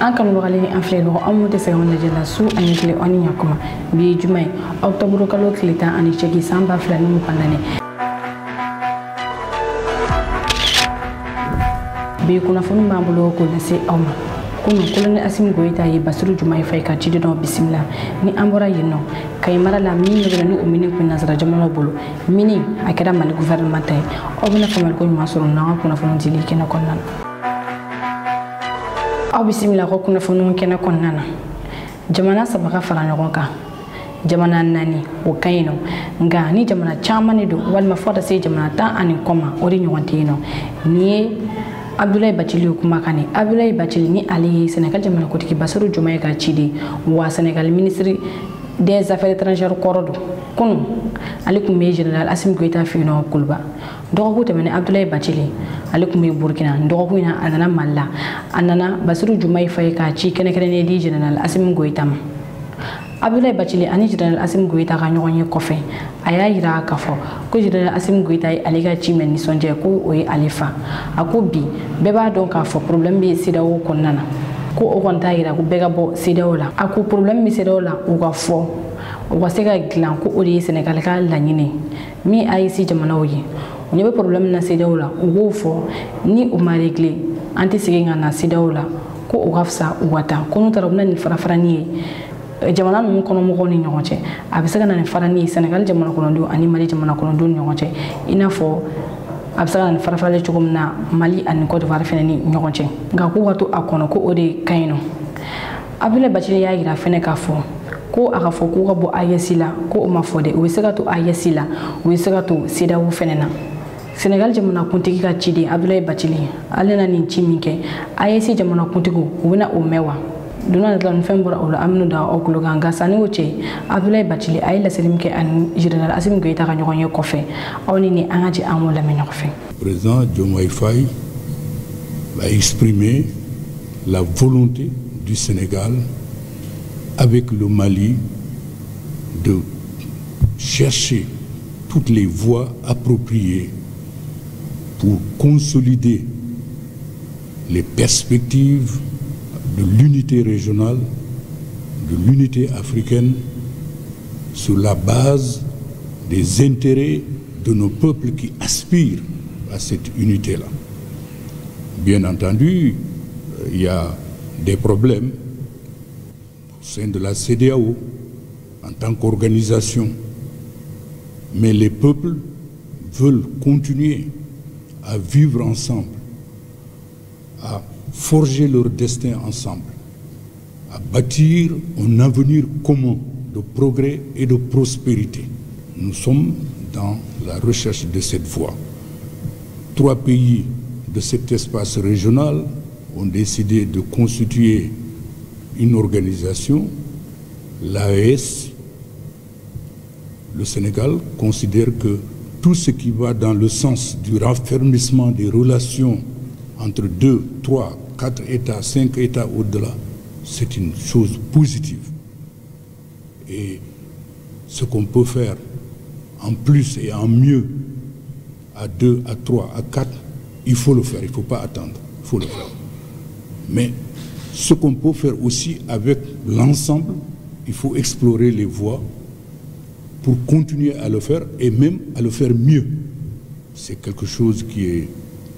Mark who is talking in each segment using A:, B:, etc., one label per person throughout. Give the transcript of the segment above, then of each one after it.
A: an kanu lɔgɔlen an filɛ lɔgɔ an tɛ se ka lajɛ la su ani tile ani ɲakuma bi ye juma ye octobre kalo tile 18 san 2024 bi kunnafoni b'an bolo k'o lase aw ma kunun kolonɛl Asimi Goyita ye Basiru Jumaye Faye ka cidenw bisimila ni an bɔra yen nɔ Kayi mara la min ɲɛbɛla ni o mini kun nazara jamanaw bolo mini a kɛra Mali gouvernement ta ye aw bɛna faamuyali ko ɲuman sɔrɔ n'an ka kunnafoni dili kɛnɛ kɔnɔna na aw bisimila ko kunnafoni kɛnɛ kɔnɔna na jamana saba ka fara ɲɔgɔn kan jamana 4 o ka ɲi nɔ nka ni jamana caman de don walima fo ka se jamana 10 ani kɔ ma o de ɲɔgɔn tɛ yen nɔ ni ye Abdoulaye Bathily kumakan ni Abdoulaye Bathily ni ale ye Sénégal jamana kotigi Basiru Jumaye ka ciden wa Sénégal ministre des affaires étrangères kɔrɔ don kunu ale kun bɛ général Asimi Goyita fɛ yen nɔ Kuluba dɔgɔkun tɛmɛnen Abdoulaye Bathily ale kun bɛ Burkina dɔgɔkun in na a nana Mali la a nana Basiru Jumaye Faye ka ci kɛnɛkɛrɛnnen di général Asimi Goyita ma Abdoulaye Bathily ani général Asimi Goyita ka ɲɔgɔn ye kɔfɛ a y'a yira k'a fɔ ko général Asimi Goyita ye ale ka ci mɛn nisɔndiya ko o ye ale fa a ko bi bɛɛ b'a dɔn k'a fɔ problème bɛ CEDEAO kɔnɔna na ko o kɔni t'a yira ko bɛɛ ka bɔ CEDEAO la a ko problème bɛ CEDEAO la u ka fɔ u ka se ka dilan ko o de ye Sénégal ka laɲini min AES jamanaw ye u ɲɛ bɛ problème na CEDEAO la u b'o fɔ ni u ma régler an tɛ segin ka na CEDEAO la ko o ka fisa u ka taa ko n'u taara u bɛna nin farafarani ye jamana ninnu kɔnɔmɔgɔw ni ɲɔgɔn cɛ a bɛ se ka na ni farani ye Sénégal jamana kɔnɔdenw ani Mali jamana kɔnɔdenw ni ɲɔgɔn cɛ i n'a fɔ a bɛ se ka na ni farafarali cogo min na Mali ani Côte d'Ivoire fɛnɛ ni ɲɔgɔn cɛ nka k'u ka to a kɔnɔ ko o de ka ɲi nɔ Abdoulaye Bathily y'a yira fɛnɛ k'a fɔ ko a ka fɔ k'u ka bɔ AES la ko o ma fɔ dɛ u bɛ se ka to AES la u bɛ se ka to CEDEAO fɛnɛ na Sénégal jamana kuntigi ka ciden Abdoulaye Bathily ale na nin ci min kɛ AES jamana kuntigiw u bɛna o mɛn wa donna la fɛn bɔra o la aminu da aw kulo kan nka sani o cɛ Abdoulaye Bathily a ye laseli min kɛ ani général Asimi Goyita ka ɲɔgɔn ye kɔfɛ aw ni an ka jɛ an k'o lamɛn ɲɔgɔn fɛ.
B: Président Diomaye Faye a exprimé la volonté du Sénégal avec le Mali de chercher toutes les voies appropriées pour consolider les perspectives de l'unité régionale, de l'unité africaine, sur la base des intérêts de nos peuples qui aspirent à cette unité-là. Bien entendu, il y a des problèmes au sein de la CEDEAO en tant qu'organisation, mais les peuples veulent continuer à vivre ensemble, à forger leur destin ensemble, à bâtir un avenir commun de progrès et de prospérité. Nous sommes dans la recherche de cette voie. 3 pays de cet espace régional ont décidé de constituer une organisation, l'AES. Le Sénégal considère que tout ce qui va dans le sens du raffermissement des relations entre 2, 3, 4 États, 5 États au-delà, c'est une chose positive. Et ce qu'on peut faire en plus et en mieux à 2, à 3, à 4, il faut le faire, il ne faut pas attendre, il faut le faire. Mais ce qu'on peut faire aussi avec l'ensemble, il faut explorer les voies pour continuer à le faire et même à le faire mieux. C'est quelque chose qui est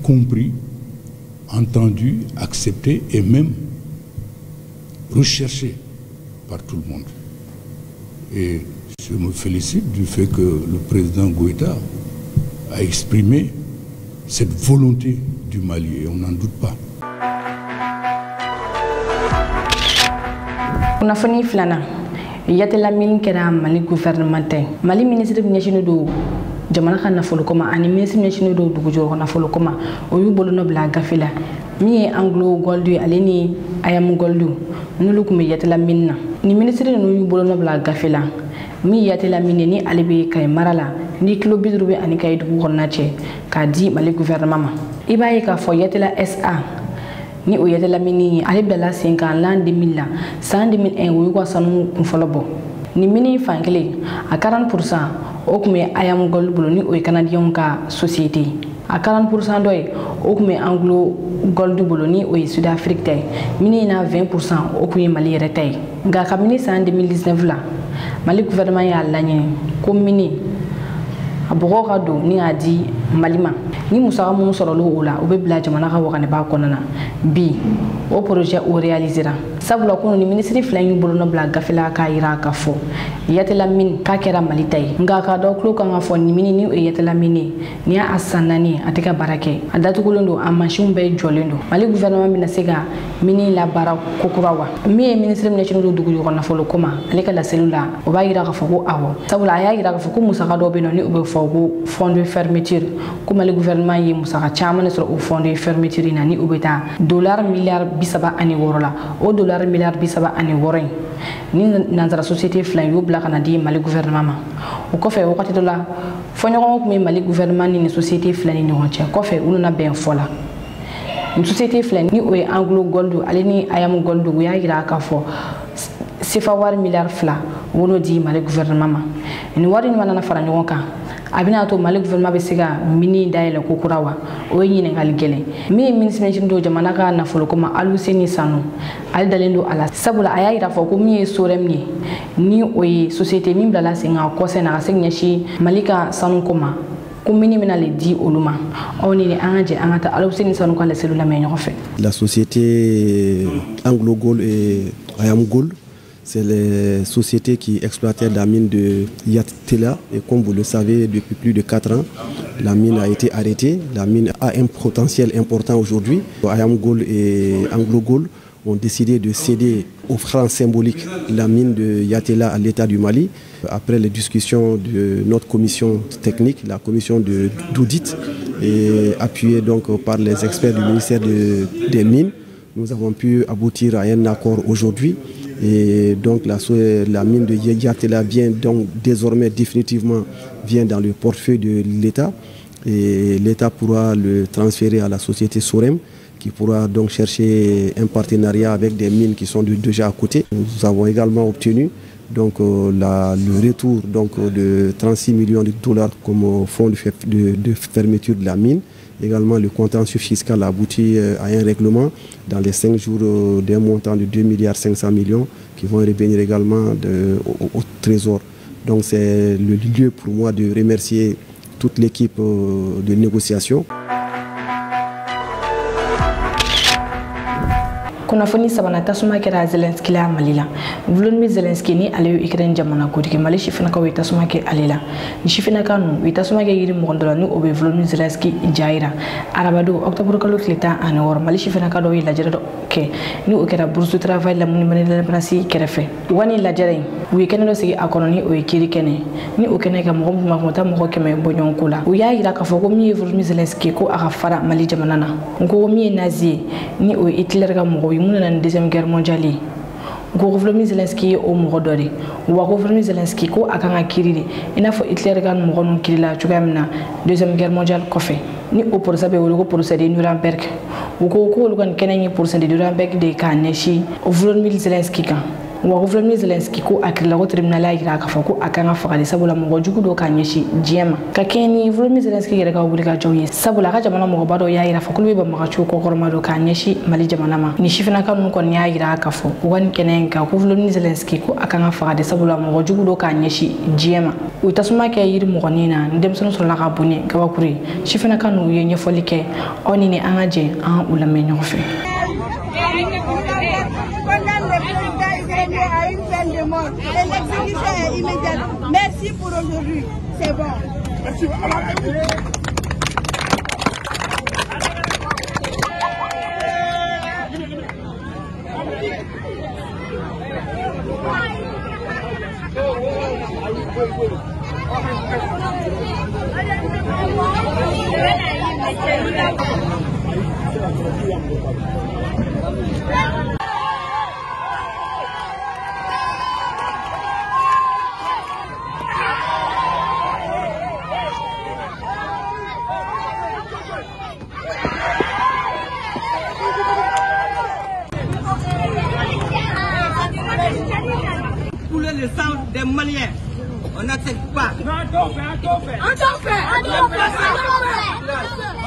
B: compris, entendu, accepté et même recherché par tout le monde. Et je me félicite du fait que le président Goïta a exprimé cette volonté du Mali et on n'en doute pas.
A: Kunnafoni filana yatela min kɛra Mali gouvernement tɛ Mali ministre ɲɛsinnen don jamana ka nafolo ko ma ani ministre ɲɛsinnen don dugujɔrɔ ka nafolo ko ma o y'u bolo nɔ bila gafe la min ye Anglo Gold ye ale ni Ayam Gold n'olu kun bɛ yatela min na ni ministre ninnu y'u bolo nɔ bila gafe la min yatela min ni ale bɛ Kayi mara la ni kilo 50 bɛ ani Kayi dugu kɔnɔna cɛ k'a di Mali gouvernement ma i b'a ye k'a fɔ yatela SA ni o yatela min ale bilala sen kan l'an 2000 la san 2001 o y'u ka sanu kunfɔlɔ bɔ ni mini fankelen a 40% o kun bɛ Ayam Gold bolo ni o ye Canadiens ka société a 40% dɔ ye o kun bɛ Anglo Gold bolo ni o ye Sud Afrique ta ye mini na 20% o kun ye Mali yɛrɛ ta ye nka kabini san 2019 la Mali gouvernement y'a laɲini ko mini a bɔgɔ ka don ni a di Mali ma ni musaka mun sɔrɔlo o la o bɛ bila jamana ka waganiba kɔnɔna bi o projet o réalisera sabula kunu ni ministre fila y'u bolo no bila gafela ka yira ka fɔ Yatela mine ka kɛra Mali ta ye nka ka dɔ kulo kan ka fɔ ni mini ni o Yatela mine ni y'a san 4 a tɛ ka baara kɛ a datugulen don a machine bɛɛ jɔlen don Mali gouvernement bɛna se ka mini la baara kokura wa min ye ministre min ɲɛsinnen don dugu ɲɔgɔn nafolo ko ma ale ka laseliw la o b'a yira ka fɔ ko awɔ sabula a y'a yira ka fɔ ko musaka dɔ bɛ yen ni o bɛ fɔ ko fond de fermeture ko Mali gouvernement ye musaka caman sɔrɔ o fond de fermeture na ni o bɛ taa dollar miliyari 36 la o dollar miliyari 36 in ni nanzara société fila y'o bila kana di Mali gouvernement ma o kɔfɛ wagati dɔ la fɔɲɔgɔnw kun bɛ Mali gouvernement ni société fila ni ɲɔgɔn cɛ kɔfɛ u nana bɛn fɔ la ni société fila ni o ye Anglo Gold ale ni IAM Gold o y'a yira ka fɔ CFA wari miliyari 2 o n'o di Mali gouvernement ma ni wari in mana fara ɲɔgɔn kan a bɛna to Mali gouvernement bɛ se ka mini dayɛlɛ ko kura wa o ye ɲininkali gɛlɛn min ye ministre ɲɛsinnen don jamana ka nafolo ko ma Aluseni Sanu ale dalen don a la sabula a y'a yira fɔ ko min ye Sorem ye ni o ye société min bilala sen kan kɔsɛn na ka se ɲɛsin Mali ka sanu ko ma ko mini bɛna le di olu ma aw ni an ka jɛ an ka taa Aluseni Sanu ka laseliw lamɛn ɲɔgɔn fɛ.
C: La société Anglo Gold et IAM Gold, c'est les sociétés qui exploitaient la mine de Yatela. Et comme vous le savez, depuis plus de 4 ans, la mine a été arrêtée. La mine a un potentiel important aujourd'hui. IAM Gold et Anglo Gold ont décidé de céder au franc symbolique la mine de Yatela à l'État du Mali. Après les discussions de notre commission technique, la commission d'audit, et appuyée donc par les experts du ministère des Mines, nous avons pu aboutir à un accord aujourd'hui. Et donc la mine de Yatela vient donc désormais définitivement dans le portefeuille de l'État et l'État pourra le transférer à la société Sorem qui pourra donc chercher un partenariat avec des mines qui sont déjà à côté. Nous avons également obtenu donc le retour donc de 36 millions de dollars comme fonds de fermeture de la mine. Également, le contentieux fiscal a abouti à un règlement dans les 5 jours d'un montant de 2,5 milliards qui vont revenir également au Trésor. Donc c'est le lieu pour moi de remercier toute l'équipe de négociation.
A: Kunnafoni sabana tasuma kɛra Zelensky la Mali la Volodymyr Zelensky ni ale ye Ukraine jamana kotigi Mali sifinakaw ye tasuma kɛ ale la ni sifinaka nu u ye tasuma kɛ yiri mɔgɔ dɔ la ni o bɛ Volodymyr Zelensky jayira arabado octobre kalo tile 16 Mali sifinaka dɔw ye lajɛrɛ dɔ kɛ ni o kɛra bourse de travail la munni l'indépendance kɛrɛfɛ wani lajɛrɛ u ye kɛnɛ dɔ sigi a kɔnɔ ni o ye kiri kɛnɛ ni o kɛnɛ ka mɔgɔ mun ma ta mɔgɔ 100 bɔ ɲɔgɔn ko la u y'a yira k'a fɔ ko min ye Volodymyr Zelensky ko a ka fara Mali jamana na ko min ye nazi ye ni o ye Hitler ka mɔgɔ mun na deuxième guerre mondiale ko Volodymyr Zelensky ye o mɔgɔ dɔ de wa ko Volodymyr Zelensky ko a kan ka kiri de i n'a fɔ Hitler ka mɔgɔ ninnu kirila cogoya min na deuxième guerre mondiale kɔfɛ ni o procès bɛ wele ko procès de Nuremberg u ko olu ka nin kɛnɛ ye procès de Nuremberg de k'a ɲɛsin Volodymyr Zelensky kan wa ko Volodymyr Zelensky ko a kirila ko tribunal y'a yira k'a fɔ ko a kan ka fagali sabula mɔgɔ jugu dɔ k'a ɲɛsin diɲɛ ma ka kɛɲɛ ni Volodymyr Zelensky yɛrɛ ka wuli ka jɔw ye sabula a ka jamana mɔgɔba dɔ y'a yira fɔ k'olu bɛ banbagaciw kɔkɔrɔma dɔ k'a ɲɛsin Mali jamana ma ni sifinaka ninnu kɔni y'a yira k'a fɔ u ka nin kɛnɛ in kan ko Volodymyr Zelensky ko a kan ka fagali sabula mɔgɔ jugu dɔ k'a ɲɛsin diɲɛ ma u tasuma kɛ yiri mɔgɔnin na ni denmisɛnnin sɔrɔla ka bon ni kabakuru ye sifinaka ninnu ye ɲɛfɔli kɛ aw ni an ka jɛ an u lamɛn ɲɔgɔn fɛ.
D: Et l'exécution est immédiate. Merci pour aujourd'hui. C'est bon. Merci. Couler le sang des Maliens, on n'accepte pas. On t'en fait.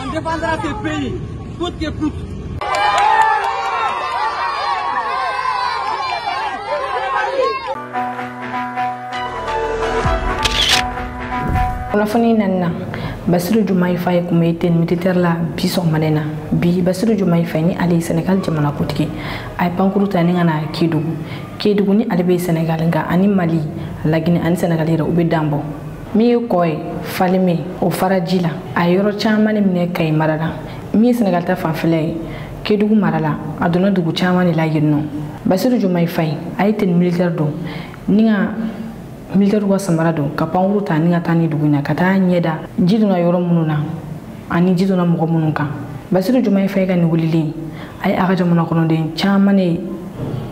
E: tu défendras tes pays, coûte que coûte.
A: kunnafoni nanna Bassirou Diomaye Faye kun bɛ ten militaire la bi sɔgɔmada in na bi Bassirou Diomaye Faye ni ale ye Sénégal jamana kuntigi a ye pankuru ta ni ka na Kédougou ni ale bɛ Sénégal nka ani Mali Laginɛ ani Sénégal yɛrɛ u bɛ dan bɔ min ye kɔ ye Falemé o fara ji la a ye yɔrɔ caman de minɛ Kayi mara la min ye Sénégal ta fanfɛla ye Kédougou mara la a donna dugu caman de la yen nɔ Bassirou Diomaye Faye a ye ten militaire don ni ka militaire wa samara don ka pankuru ta ni ka taa ni dugu in na ka taa ɲɛda ji donna yɔrɔ minnu na ani ji donna mɔgɔ minnu kan Bassirou Diomaye Faye ka nin wulilen a ye a ka jamana kɔnɔden caman de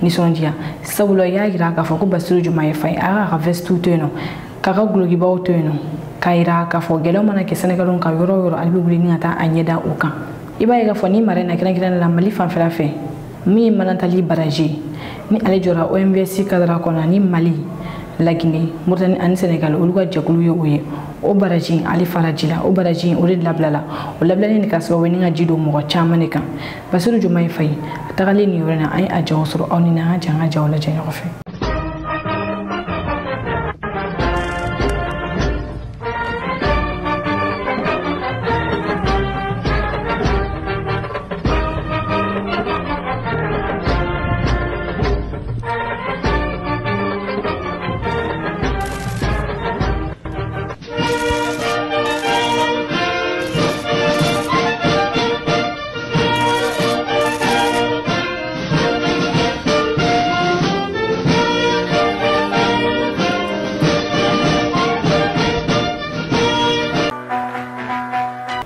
A: nisɔndiya sabula y'a jira k'a fɔ ko Bassirou Diomaye Faye a ka vestiw to yen nɔ k'a ka gulokibaw to yen nɔ k'a jira k'a fɔ gɛlɛyaw mana kɛ Sénégalw kan yɔrɔ o yɔrɔ ale bɛ wuli ni ka taa a ɲɛda o kan i b'a ye k'a fɔ ni mara in na kɛrɛnkɛrɛnnen la Mali fanfɛla fɛ min ye Manantali Baraji ni ale jɔra OMVS cadre kɔnɔ ni Mali Laginɛ Mauritanie ani Sénégal olu ka jɛkulu ye o ye o baraji ale fara ji la o baraji o de labilala o labilalen de ka sababu ni ka ji don mɔgɔ caman de kan Bassirou Diomaye Faye a tagalen nin yɔrɔ in na an ye a jaw sɔrɔ aw ni na an ka jan an ka jaw lajɛ ɲɔgɔn fɛ.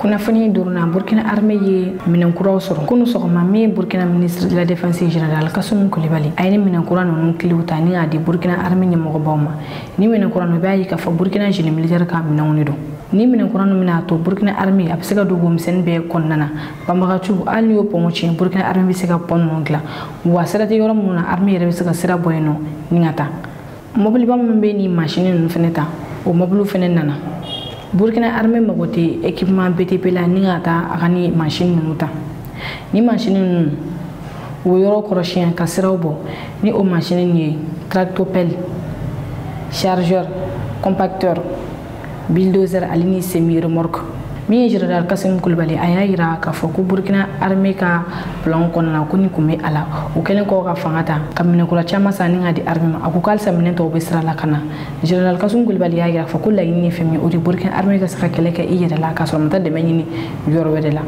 A: kunnafoni duruna Burkina armée ye minankuraw sɔrɔ kunu sɔgɔma min Burkina ministre de la défense générale Kassoum Coulibaly a ye minankura ninnu kiliw ta ni k'a di Burkina armée ɲɛmɔgɔbaw ma ni minankura ninnu b'a ye k'a fɔ Burkina génie militaire ka minɛnw de don ni minankura ninnu bɛna to Burkina armée a bɛ se ka don womisɛnnin bɛɛ kɔnɔna na banbagaciw hali n'i y'o pɔnw tiɲɛ Burkina armée bɛ se ka pɔn ninnu dilan wa sira tɛ yɔrɔ minnu na armée yɛrɛ bɛ se ka sira bɔ yen nɔ ni ka taa mobiliba minnu bɛ ni machine ninnu fana ta o mobiliw fana nana Burkina armée mago tɛ équipement BTP la ni ka taa a ka ni machine ninnu ta ni machine ninnu o yɔrɔ kɔrɔsiyɛn ka siraw bɔ ni o machine ye tractopelle chargeur compacteur bulldozer ali ni semi remorque min ye général Kassoum Coulibaly a y'a jira k'a fɔ ko Burkina armée ka plan kɔnɔna ko ni kun bɛ a la o kɛlen kɔ ka fanga ta ka minɛnkura caman san ni ka di armée ma a ko k'alisa minɛn tɔw bɛ sira la ka na général Kassoum Coulibaly y'a jira k'a fɔ ko laɲini ye fɛn min ye o de Burkina armée ka se ka kɛlɛ kɛ i yɛrɛ la k'a sɔrɔ ma taa dɛmɛ ɲini yɔrɔ wɛrɛ la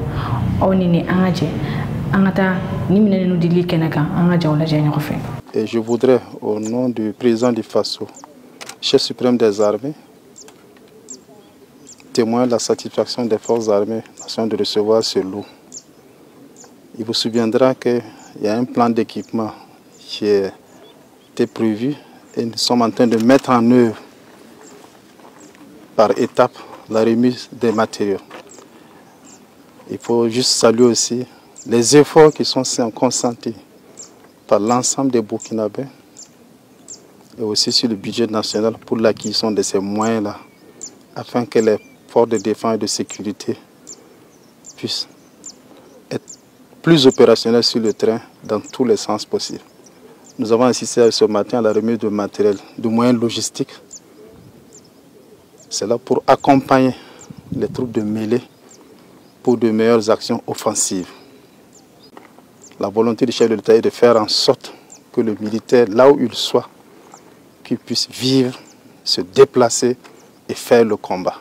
A: aw ni an ka jɛ an ka taa ni minɛn ninnu dili kɛnɛ kan an ka jaw lajɛ ɲɔgɔn fɛ.
F: Et je voudrais au nom du président du FASO, chef suprême des armées, témoin de la satisfaction des forces armées de recevoir ce lot. Il vous souviendra qu'il y a un plan d'équipement qui a été prévu et nous sommes en train de mettre en œuvre par étapes la remise des matériaux. Il faut juste saluer aussi les efforts qui sont consentis par l'ensemble des Burkinabés et aussi sur le budget national pour l'acquisition de ces moyens-là afin que les forces de défense et de sécurité puissent être plus opérationnelles sur le terrain dans tous les sens possibles. Nous avons assisté ce matin à la remise de matériel, de moyens logistiques. C'est là pour accompagner les troupes de mêlée pour de meilleures actions offensives. La volonté du chef de l'État est de faire en sorte que le militaire, là où il soit, qu'il puisse vivre, se déplacer et faire le combat.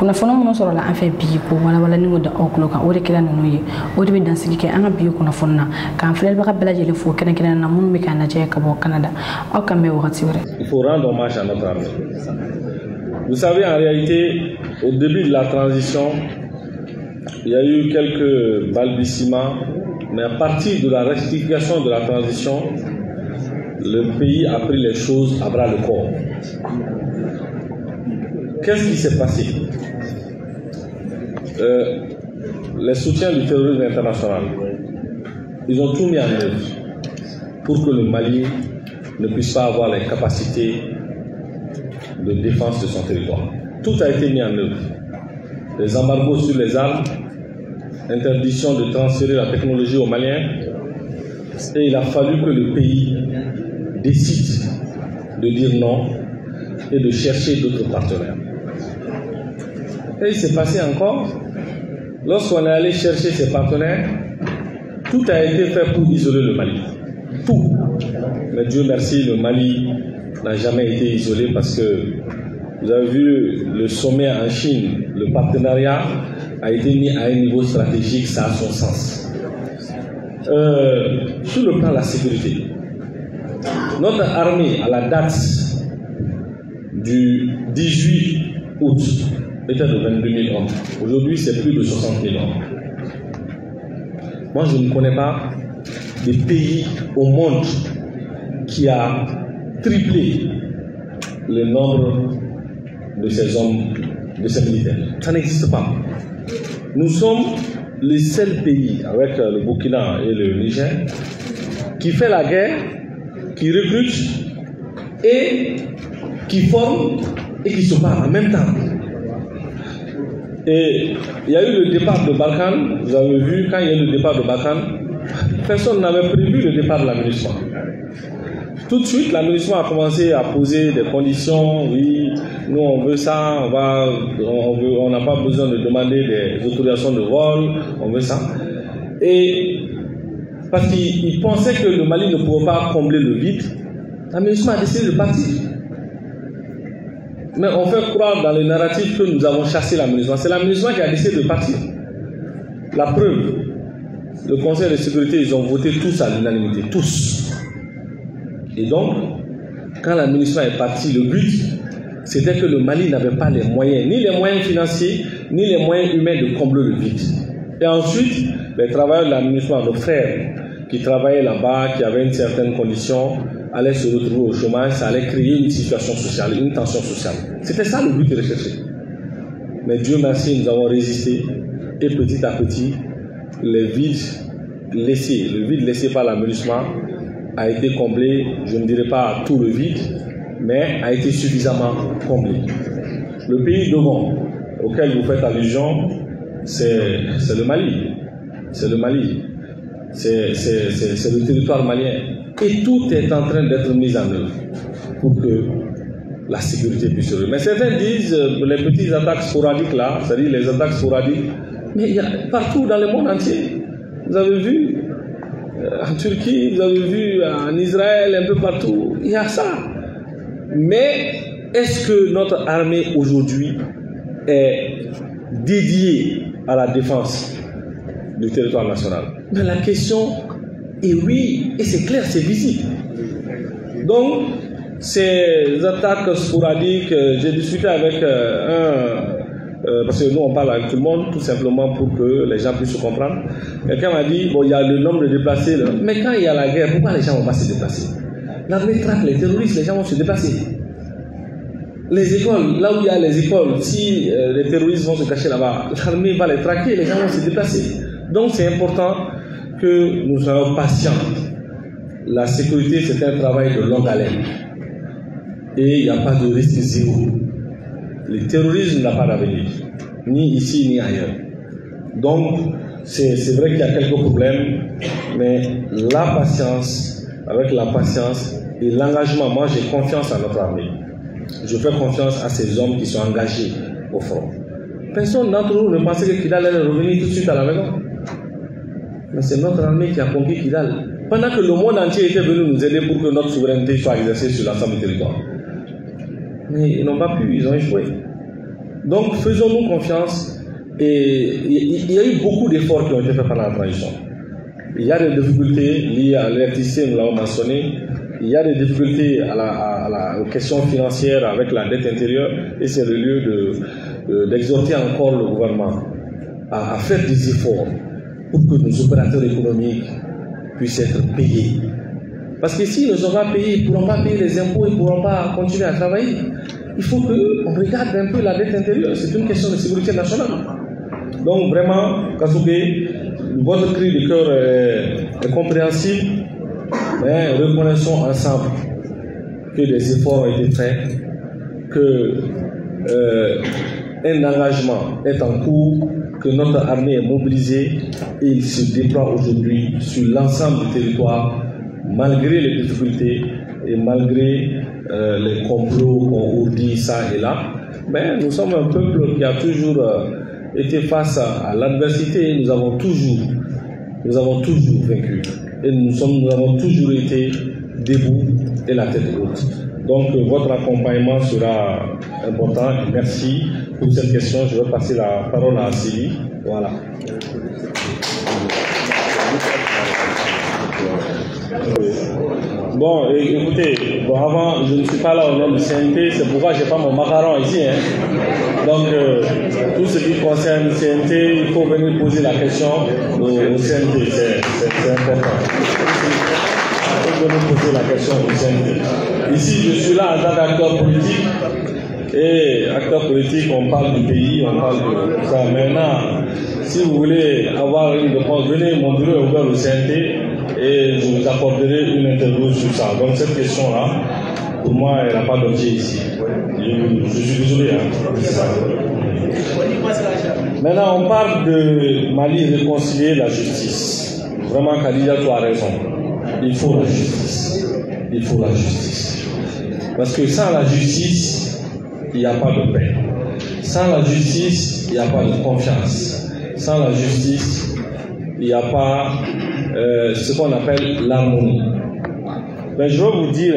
A: kunnafoni minnu sɔrɔla an fɛ bi ko walawalani o da aw tulo kan o de kɛra ninnu ye o de bɛ dansigi kɛ an ka bi kunnafoni na k'an filɛbaga bɛɛ lajɛlen fo kɛrɛnkɛrɛnnen na minnu bɛ k'an lajɛ ka bɔ Canada aw kan bɛn wagati wɛrɛ.
G: Il faut rendre hommage à notre armée. Vous savez, en réalité, au début de la transition, il y a eu quelques balbutiements, mais à partir de la rectification de la transition, le pays a pris les choses à bras le corps. Qu'est-ce qui s'est passé? Les soutiens du terrorisme international, ils ont tout mis en œuvre pour que le Mali ne puisse pas avoir les capacités de défense de son territoire. tout a été mis en œuvre. Les embargos sur les armes, interdiction de transférer la technologie aux Maliens, et il a fallu que le pays décide de dire non et de chercher d'autres partenaires. Et il s'est passé encore, lorsqu'on est allé chercher ces partenaires, tout a été fait pour isoler le Mali. Tout. Mais Dieu merci, le Mali n'a jamais été isolé parce que vous avez vu le sommet en Chine, le partenariat a été mis à un niveau stratégique, ça a son sens. Sur le plan de la sécurité, notre armée, à la date du 18 août, était de 22 000 hommes. Aujourd'hui, c'est plus de 60 000 hommes. Moi, je ne connais pas des pays au monde qui a triplé le nombre de ces hommes, de ces militaires. Ça n'existe pas. Nous sommes les seuls pays, avec le Burkina et le Niger, qui fait la guerre, qui recrute et qui forme et qui se bat en même temps. Et il y a eu le départ de Barkhane, vous avez vu, quand il y a eu le départ de Barkhane, personne n'avait prévu le départ de la MINUSMA. Tout de suite, la MINUSMA a commencé à poser des conditions. Oui, nous on veut ça, on n'a pas besoin de demander des autorisations de vol, on veut ça. Et parce qu'ils pensaient que le Mali ne pouvait pas combler le vide, la MINUSMA a décidé de partir. Mais on fait croire dans le narratif que nous avons chassé la MINUSMA. C'est la MINUSMA qui a décidé de partir. La preuve, le Conseil de sécurité, ils ont voté tous à l'unanimité, tous. Et donc, quand la MINUSMA est partie, le but, c'était que le Mali n'avait pas les moyens, ni les moyens financiers, ni les moyens humains de combler le vide. Et ensuite, les travailleurs de la MINUSMA, nos frères, qui travaillaient là-bas, qui avaient une certaine condition, allaient se retrouver au chômage, ça allait créer une situation sociale, une tension sociale. C'était ça le but recherché. Mais Dieu merci, nous avons résisté, et petit à petit, le vide laissé par la MINUSMA a été comblé, je ne dirais pas tout le vide, mais a été suffisamment comblé. Le pays devant, auquel vous faites allusion, c'est le Mali. C'est le Mali. C'est le territoire malien. Et tout est en train d'être mis en œuvre pour que la sécurité puisse se réaliser. Mais certains disent, les petites attaques sporadiques là, c'est-à-dire les attaques sporadiques, mais il y a partout dans le monde entier. Vous avez vu en Turquie, vous avez vu en Israël, un peu partout, il y a ça. Mais est-ce que notre armée aujourd'hui est dédiée à la défense du territoire national? Mais la question est oui, et c'est clair, c'est visible. Donc, ces attaques sporadiques, j'ai discuté avec parce que nous on parle avec tout le monde, tout simplement pour que les gens puissent se comprendre. Quelqu'un m'a dit, bon, il y a le nombre de déplacés, là. Mais quand il y a la guerre, pourquoi les gens ne vont pas se déplacer? L'armée traque les terroristes, les gens vont se déplacer. Les écoles, là où il y a les écoles, si les terroristes vont se cacher là-bas, l'armée va les traquer, les gens vont se déplacer. Donc c'est important que nous soyons patients. La sécurité, c'est un travail de longue haleine. Et il n'y a pas de risque zéro. Le terrorisme n'a pas d'avenir, ni ici ni ailleurs. Donc, c'est vrai qu'il y a quelques problèmes, mais la patience, avec la patience et l'engagement, moi j'ai confiance en notre armée. Je fais confiance à ces hommes qui sont engagés au front. Personne d'entre nous ne pensait que Kidal allait revenir tout de suite à la maison. Mais c'est notre armée qui a conquis Kidal. Pendant que le monde entier était venu nous aider pour que notre souveraineté soit exercée sur l'ensemble du territoire. Mais ils n'ont pas pu, ils ont échoué. Donc faisons-nous confiance. Et il y a eu beaucoup d'efforts qui ont été faits pendant la transition. Il y a des difficultés liées à l'électricité, nous l'avons mentionné. Il y a des difficultés aux questions financières avec la dette intérieure. Et c'est le lieu d'exhorter encore le gouvernement à faire des efforts pour que nos opérateurs économiques puissent être payés. Parce que s'ils ne sont pas payés, ils ne pourront pas payer les impôts, ils ne pourront pas continuer à travailler. Il faut qu'on regarde un peu la dette intérieure. C'est une question de sécurité nationale. Donc vraiment, Kassoubé, votre cri de cœur est compréhensible, mais reconnaissons ensemble que des efforts ont été faits, que un engagement est en cours, que notre armée est mobilisée et il se déploie aujourd'hui sur l'ensemble du territoire, malgré les difficultés et malgré les complots qu'on ourdit ça et là. Mais nous sommes un peuple qui a toujours été face à l'adversité. Nous avons toujours vaincu. Et nous avons toujours été debout et la tête haute. Donc votre accompagnement sera important. Merci pour cette question. Je vais passer la parole à Sylvie. Voilà. Bon, écoutez, avant, je ne suis pas là au nom du CNT, c'est pourquoi je n'ai pas mon macaron ici. Donc, tout ce qui concerne le CNT, il faut venir poser la question au CNT, c'est important. Il faut venir poser la question au CNT. Ici, je suis là en tant qu'acteur politique. Et acteur politique, on parle du pays, on parle de ça. Maintenant, si vous voulez avoir une réponse, venez, mon bureau est ouvert au CNT et je vous apporterai une interview sur ça. Donc cette question-là, pour moi, elle n'a pas d'objet ici. Je suis désolé. Maintenant, on parle de Mali réconcilier la justice. Vraiment, Khadija, tu as raison. Il faut la justice. Il faut la justice. Parce que sans la justice, il n'y a pas de paix. Sans la justice, il n'y a pas de confiance. Sans la justice, il n'y a pas ce qu'on appelle l'harmonie. Mais je veux vous dire,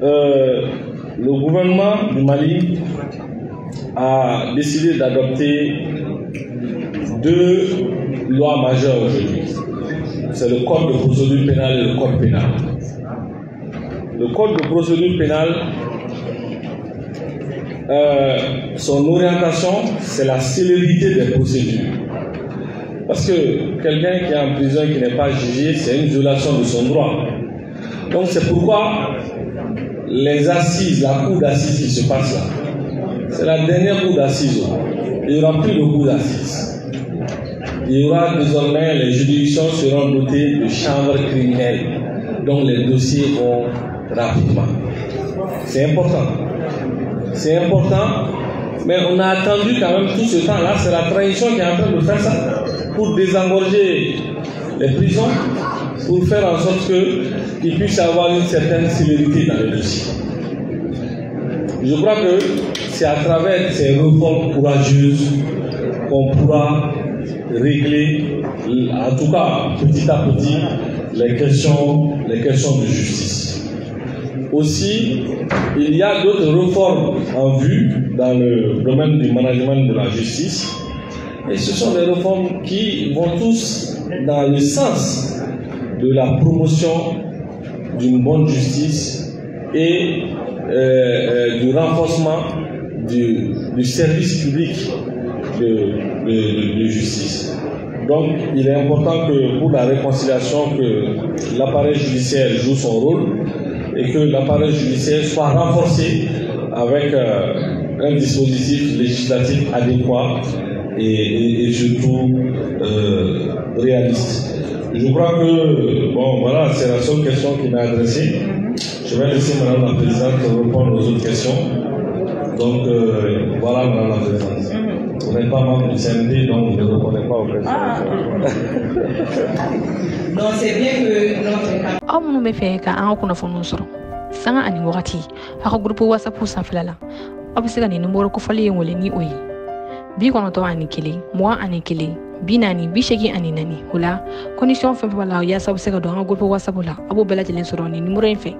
G: le gouvernement du Mali a décidé d'adopter 2 lois majeures aujourd'hui. C'est le code de procédure pénale et le code pénal. Le code de procédure pénale, son orientation, c'est la célérité des procédures. Parce que quelqu'un qui est en prison, qui n'est pas jugé, c'est une violation de son droit. Donc c'est pourquoi les assises, la cour d'assises qui se passe là, c'est la dernière cour d'assises. Il n'y aura plus de cour d'assises. Il y aura désormais, les juridictions seront dotées de chambres criminelles, dont les dossiers vont rapidement. C'est important. C'est important, mais on a attendu quand même tout ce temps-là. C'est la tradition qui est en train de faire ça pour désengorger les prisons, pour faire en sorte qu'il puisse avoir une certaine célérité dans les dossiers. Je crois que c'est à travers ces réformes courageuses qu'on pourra régler, en tout cas petit à petit, les questions de justice. Aussi, il y a d'autres réformes en vue dans le domaine du management de la justice. Et ce sont des réformes qui vont tous dans le sens de la promotion d'une bonne justice et du renforcement du service public de justice. Donc, il est important que pour la réconciliation, que l'appareil judiciaire joue son rôle et que l'appareil judiciaire soit renforcé avec un dispositif législatif adéquat et surtout réaliste. Je crois que, bon, voilà, c'est la seule question qui m'a adressée. Je vais laisser Madame la Présidente répondre aux autres questions. Donc, voilà, Madame la Présidente. Vous n'êtes pas membre du CNT, donc vous ne répondez pas aux questions.
H: Non, c'est bien que notre...
I: Nous me fait qu'un kunnafoni sɔrɔ sanga ani wagati a ka groupe WhatsApp sanfɛla la aw bɛ se ka nin numéro kofɔlen wele ni o ye 91 21 40 84 o la condition fɛn fɛn b'a la yaasa aw bɛ se ka don an ka groupe WhatsApp la a b'o bɛɛ lajɛlen sɔrɔ nin numéro in fɛ.